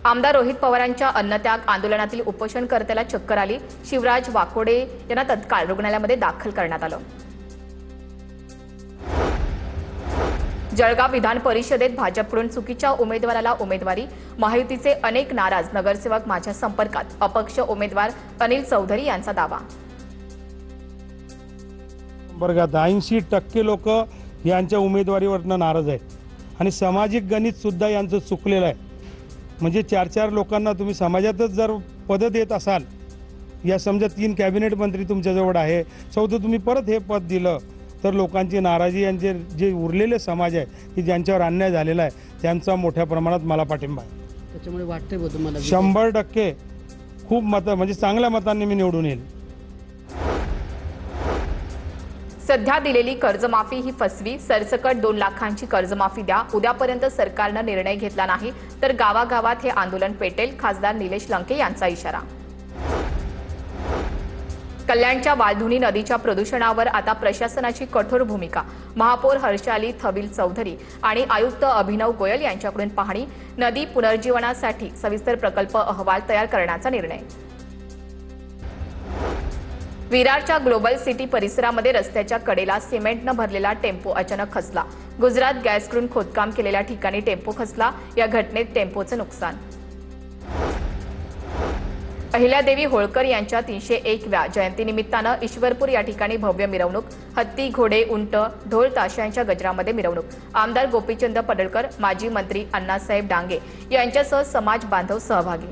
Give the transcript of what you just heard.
आमदार रोहित पवारांच्या अन्नत्याग आंदोलनातील उपोषणकर्त्याला चक्कर आली। शिवराज वाकोडे यांना तत्काळ रुग्णालयामध्ये दाखल करण्यात आलं। जळगाव विधान परिषदेत भाजपकडून चुकीच्या उमेदवाराला उमेदवारी, महायुतीचे अनेक नाराज नगरसेवक माझ्या संपर्कात, अपक्ष उमेदवार अनिल चौधरी यांचा दावा। वर्गात 80% लोक यांच्या उमेदवारीवरनं नाराज आहेत आणि सामाजिक गणित सुद्धा यांचं चुकलेलं आहे। म्हणजे 4-4 लोकांना तुम्ही समाजातच जर पद देत असाल, या समजा 3 कॅबिनेट मंत्री तुमच्याजवळ आहे, चौथं तुम्ही परत हे पद दिलं तर लोकांची नाराजी, यांचे जे उरलेले समाज आहे की ज्यांच्यावर अन्याय झालेला आहे त्यांचा मोठ्या प्रमाणात मला पाठिंबा आहे। त्याच्यामुळे वाटतंय बघ तुम्हाला 100% खूप मतं, म्हणजे चांगल्या मतांनी मी निवडून येईल। सध्या दिलेली कर्जमाफी ही फसवी, सरसकट 2 लाखांची कर्जमाफी द्या। उद्यापर्यंत सरकारनं निर्णय घेतला नाही तर गावागावात हे आंदोलन पेटेल, खासदार निलेश लंके यांचा इशारा। कल्याणच्या वालधुनी नदीच्या प्रदूषणावर आता प्रशासनाची कठोर भूमिका, महापौर हर्षाली थविल चौधरी आणि आयुक्त अभिनव गोयल यांच्याकडून पाहणी, नदी पुनर्जीवनासाठी सविस्तर प्रकल्प अहवाल तयार करण्याचा निर्णय। विरारच्या ग्लोबल सिटी परिसरामध्ये रस्त्याच्या कडेला सिमेंटनं भरलेला टेम्पो अचानक खचला। गुजरात गॅसकडून खोदकाम केलेल्या ठिकाणी टेम्पो खचला, या घटनेत टेम्पोचं नुकसान। अहिल्यादेवी होळकर यांच्या 301व्या जयंतीनिमित्तानं ईश्वरपूर या ठिकाणी भव्य मिरवणूक, हत्ती, घोडे, उंट, ढोल ताशांच्या गजरामध्ये मिरवणूक। आमदार गोपीचंद पडळकर, माजी मंत्री अण्णासाहेब डांगे यांच्यासह समाज बांधव सहभागी।